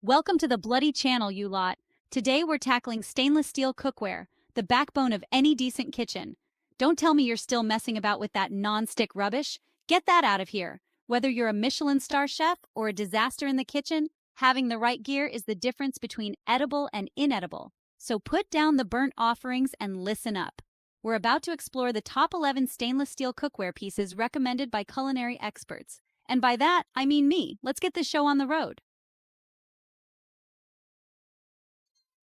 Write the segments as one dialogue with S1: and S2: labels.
S1: Welcome to the bloody channel, you lot. Today we're tackling stainless steel cookware, the backbone of any decent kitchen. Don't tell me you're still messing about with that non-stick rubbish. Get that out of here. Whether you're a Michelin star chef or a disaster in the kitchen, having the right gear is the difference between edible and inedible. So put down the burnt offerings and listen up. We're about to explore the top 11 stainless steel cookware pieces recommended by culinary experts. And by that, I mean me. Let's get this show on the road.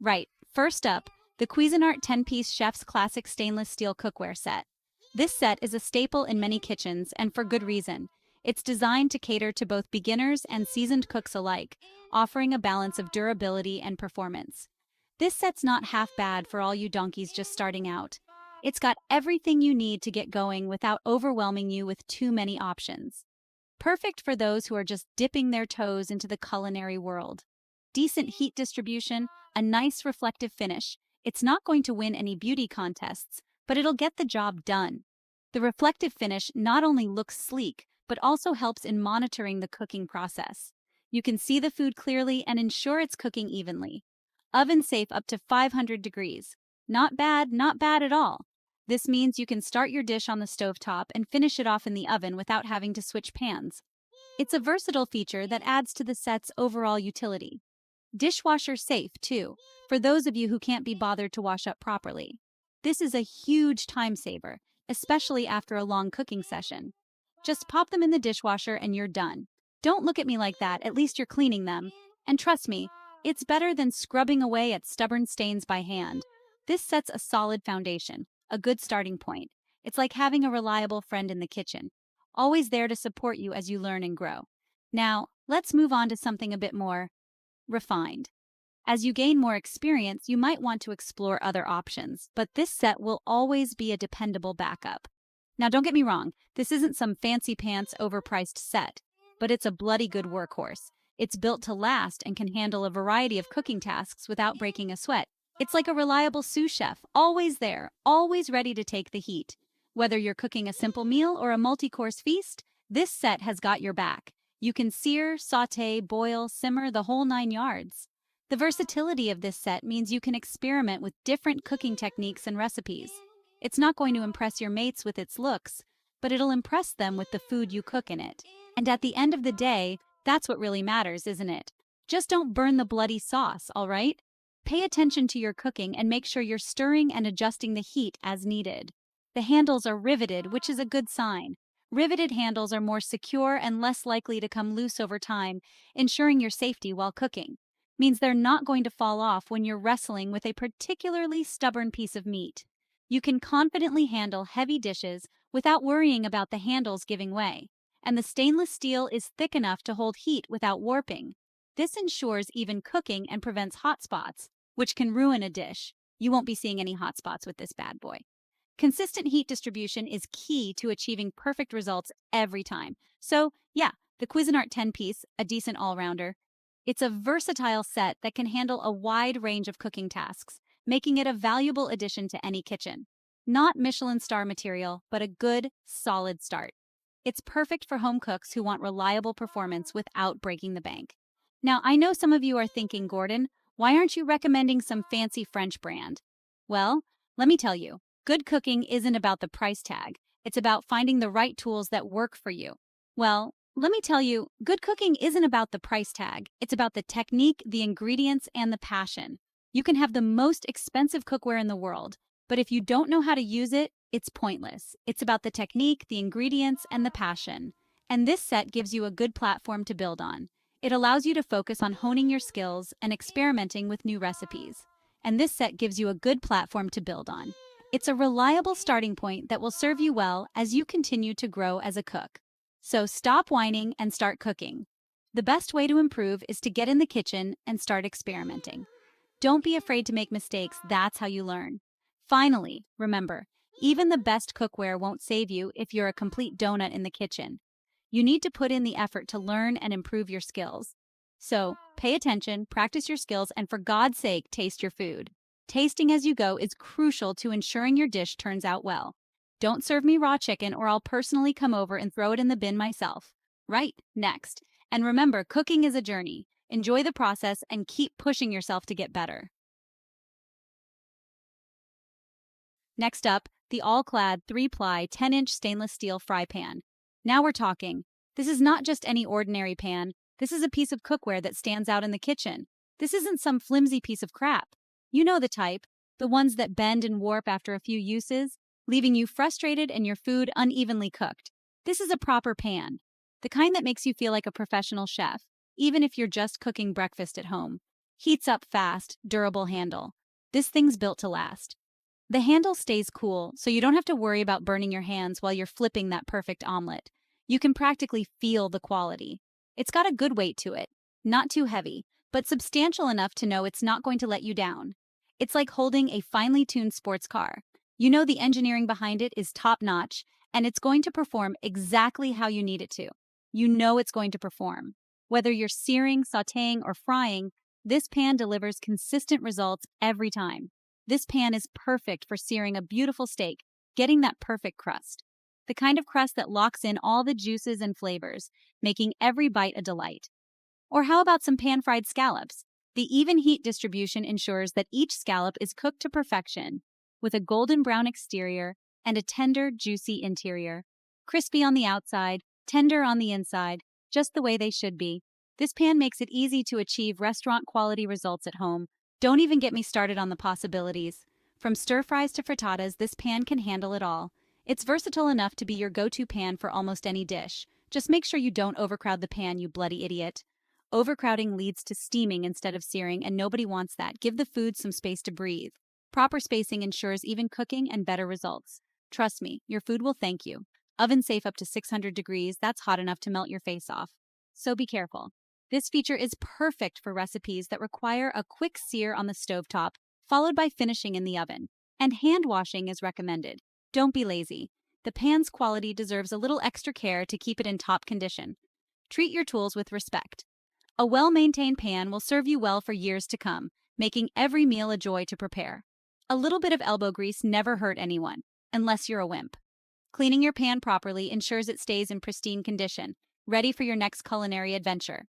S1: Right, first up, the Cuisinart 10-piece Chef's Classic Stainless Steel Cookware Set. This set is a staple in many kitchens, and for good reason. It's designed to cater to both beginners and seasoned cooks alike, offering a balance of durability and performance. This set's not half bad for all you donkeys just starting out. It's got everything you need to get going without overwhelming you with too many options. Perfect for those who are just dipping their toes into the culinary world. Decent heat distribution, a nice reflective finish. It's not going to win any beauty contests, but it'll get the job done. The reflective finish not only looks sleek, but also helps in monitoring the cooking process. You can see the food clearly and ensure it's cooking evenly. Oven safe up to 500 degrees. Not bad at all. This means you can start your dish on the stovetop and finish it off in the oven without having to switch pans. It's a versatile feature that adds to the set's overall utility. Dishwasher safe, too, for those of you who can't be bothered to wash up properly. This is a huge time saver, especially after a long cooking session. Just pop them in the dishwasher and you're done. Don't look at me like that, at least you're cleaning them. And trust me, it's better than scrubbing away at stubborn stains by hand. This sets a solid foundation, a good starting point. It's like having a reliable friend in the kitchen, always there to support you as you learn and grow. Now, let's move on to something a bit more refined. As you gain more experience, you might want to explore other options, but this set will always be a dependable backup. Now, don't get me wrong, this isn't some fancy pants overpriced set, but it's a bloody good workhorse. It's built to last and can handle a variety of cooking tasks without breaking a sweat. It's like a reliable sous chef, always there, always ready to take the heat. Whether you're cooking a simple meal or a multi-course feast, this set has got your back. You can sear, sauté, boil, simmer, the whole 9 yards. The versatility of this set means you can experiment with different cooking techniques and recipes. It's not going to impress your mates with its looks, but it'll impress them with the food you cook in it. And at the end of the day, that's what really matters, isn't it? Just don't burn the bloody sauce, all right? Pay attention to your cooking and make sure you're stirring and adjusting the heat as needed. The handles are riveted, which is a good sign. Riveted handles are more secure and less likely to come loose over time, ensuring your safety while cooking. Means they're not going to fall off when you're wrestling with a particularly stubborn piece of meat. You can confidently handle heavy dishes without worrying about the handles giving way, and the stainless steel is thick enough to hold heat without warping. This ensures even cooking and prevents hot spots, which can ruin a dish. You won't be seeing any hot spots with this bad boy. Consistent heat distribution is key to achieving perfect results every time. So, yeah, the Cuisinart 10-piece, a decent all-rounder. It's a versatile set that can handle a wide range of cooking tasks, making it a valuable addition to any kitchen. Not Michelin star material, but a good, solid start. It's perfect for home cooks who want reliable performance without breaking the bank. Now, I know some of you are thinking, Gordon, why aren't you recommending some fancy French brand? Well, let me tell you. Good cooking isn't about the price tag. It's about finding the right tools that work for you. Well, let me tell you, good cooking isn't about the price tag. It's about the technique, the ingredients, and the passion. You can have the most expensive cookware in the world, but if you don't know how to use it, it's pointless. It's about the technique, the ingredients, and the passion. And this set gives you a good platform to build on. It allows you to focus on honing your skills and experimenting with new recipes. And this set gives you a good platform to build on. It's a reliable starting point that will serve you well as you continue to grow as a cook. So stop whining and start cooking. The best way to improve is to get in the kitchen and start experimenting. Don't be afraid to make mistakes, that's how you learn. Finally, remember, even the best cookware won't save you if you're a complete donut in the kitchen. You need to put in the effort to learn and improve your skills. So, pay attention, practice your skills, and for God's sake, taste your food. Tasting as you go is crucial to ensuring your dish turns out well. Don't serve me raw chicken or I'll personally come over and throw it in the bin myself. Right, next. And remember, cooking is a journey. Enjoy the process and keep pushing yourself to get better. Next up, the All-Clad 3-ply 10-inch stainless steel fry pan. Now we're talking. This is not just any ordinary pan. This is a piece of cookware that stands out in the kitchen. This isn't some flimsy piece of crap. You know the type, the ones that bend and warp after a few uses, leaving you frustrated and your food unevenly cooked. This is a proper pan, the kind that makes you feel like a professional chef, even if you're just cooking breakfast at home. Heats up fast, durable handle. This thing's built to last. The handle stays cool, so you don't have to worry about burning your hands while you're flipping that perfect omelet. You can practically feel the quality. It's got a good weight to it, not too heavy, but substantial enough to know it's not going to let you down. It's like holding a finely tuned sports car. You know the engineering behind it is top-notch, and it's going to perform exactly how you need it to. You know it's going to perform. Whether you're searing, sautéing, or frying, this pan delivers consistent results every time. This pan is perfect for searing a beautiful steak, getting that perfect crust. The kind of crust that locks in all the juices and flavors, making every bite a delight. Or how about some pan-fried scallops? The even heat distribution ensures that each scallop is cooked to perfection, with a golden brown exterior and a tender, juicy interior. Crispy on the outside, tender on the inside, just the way they should be. This pan makes it easy to achieve restaurant-quality results at home. Don't even get me started on the possibilities. From stir-fries to frittatas, this pan can handle it all. It's versatile enough to be your go-to pan for almost any dish. Just make sure you don't overcrowd the pan, you bloody idiot. Overcrowding leads to steaming instead of searing, and nobody wants that. Give the food some space to breathe. Proper spacing ensures even cooking and better results. Trust me, your food will thank you. Oven safe up to 600 degrees, that's hot enough to melt your face off. So be careful. This feature is perfect for recipes that require a quick sear on the stovetop, followed by finishing in the oven. And hand washing is recommended. Don't be lazy. The pan's quality deserves a little extra care to keep it in top condition. Treat your tools with respect. A well-maintained pan will serve you well for years to come, making every meal a joy to prepare. A little bit of elbow grease never hurt anyone, unless you're a wimp. Cleaning your pan properly ensures it stays in pristine condition, ready for your next culinary adventure.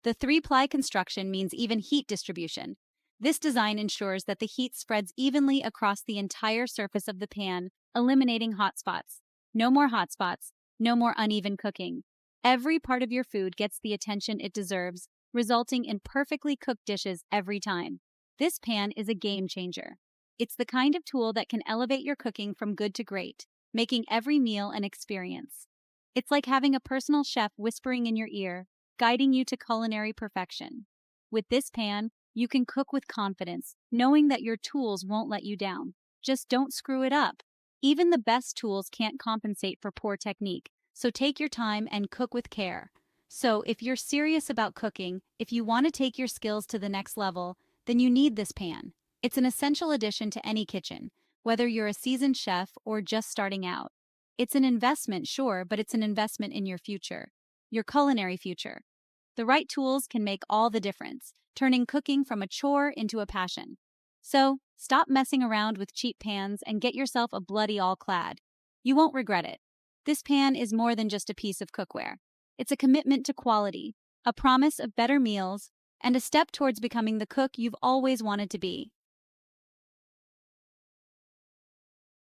S1: The 3-ply construction means even heat distribution. This design ensures that the heat spreads evenly across the entire surface of the pan, eliminating hot spots. No more hot spots, no more uneven cooking. Every part of your food gets the attention it deserves, resulting in perfectly cooked dishes every time. This pan is a game changer. It's the kind of tool that can elevate your cooking from good to great, making every meal an experience. It's like having a personal chef whispering in your ear, guiding you to culinary perfection. With this pan, you can cook with confidence, knowing that your tools won't let you down. Just don't screw it up. Even the best tools can't compensate for poor technique, so take your time and cook with care. So, if you're serious about cooking, if you want to take your skills to the next level, then you need this pan. It's an essential addition to any kitchen, whether you're a seasoned chef or just starting out. It's an investment, sure, but it's an investment in your future, your culinary future. The right tools can make all the difference, turning cooking from a chore into a passion. So, stop messing around with cheap pans and get yourself a bloody All-Clad. You won't regret it. This pan is more than just a piece of cookware. It's a commitment to quality, a promise of better meals, and a step towards becoming the cook you've always wanted to be.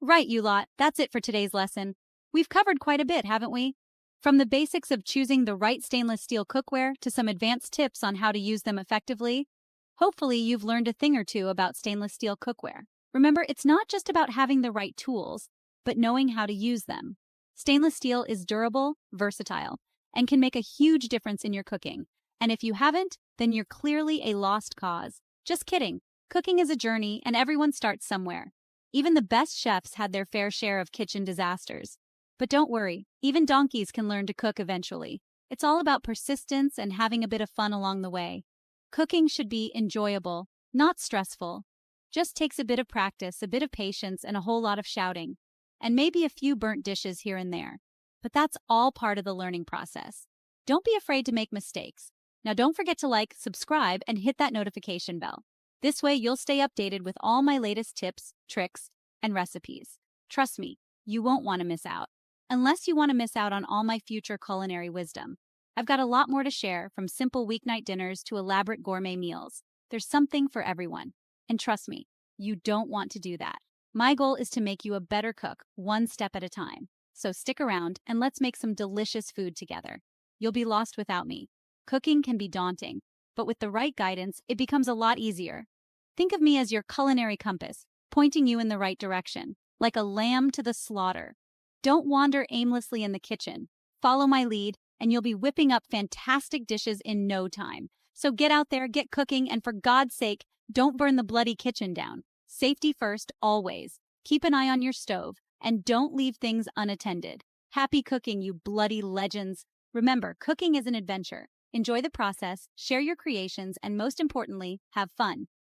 S1: Right, you lot, that's it for today's lesson. We've covered quite a bit, haven't we? From the basics of choosing the right stainless steel cookware to some advanced tips on how to use them effectively. Hopefully, you've learned a thing or two about stainless steel cookware. Remember, it's not just about having the right tools, but knowing how to use them. Stainless steel is durable, versatile, and can make a huge difference in your cooking. And if you haven't, then you're clearly a lost cause. Just kidding. Cooking is a journey, and everyone starts somewhere. Even the best chefs had their fair share of kitchen disasters. But don't worry, even donkeys can learn to cook eventually. It's all about persistence and having a bit of fun along the way. Cooking should be enjoyable, not stressful. Just takes a bit of practice, a bit of patience, and a whole lot of shouting. And maybe a few burnt dishes here and there. But that's all part of the learning process. Don't be afraid to make mistakes. Now don't forget to like, subscribe, and hit that notification bell. This way you'll stay updated with all my latest tips, tricks, and recipes. Trust me, you won't want to miss out. Unless you want to miss out on all my future culinary wisdom. I've got a lot more to share, from simple weeknight dinners to elaborate gourmet meals. There's something for everyone. And trust me, you don't want to do that. My goal is to make you a better cook, one step at a time. So stick around and let's make some delicious food together. You'll be lost without me. Cooking can be daunting, but with the right guidance, it becomes a lot easier. Think of me as your culinary compass, pointing you in the right direction, like a lamb to the slaughter. Don't wander aimlessly in the kitchen. Follow my lead, and you'll be whipping up fantastic dishes in no time. So get out there, get cooking, and for God's sake, don't burn the bloody kitchen down. Safety first, always. Keep an eye on your stove, and don't leave things unattended. Happy cooking, you bloody legends. Remember, cooking is an adventure. Enjoy the process, share your creations, and most importantly, have fun.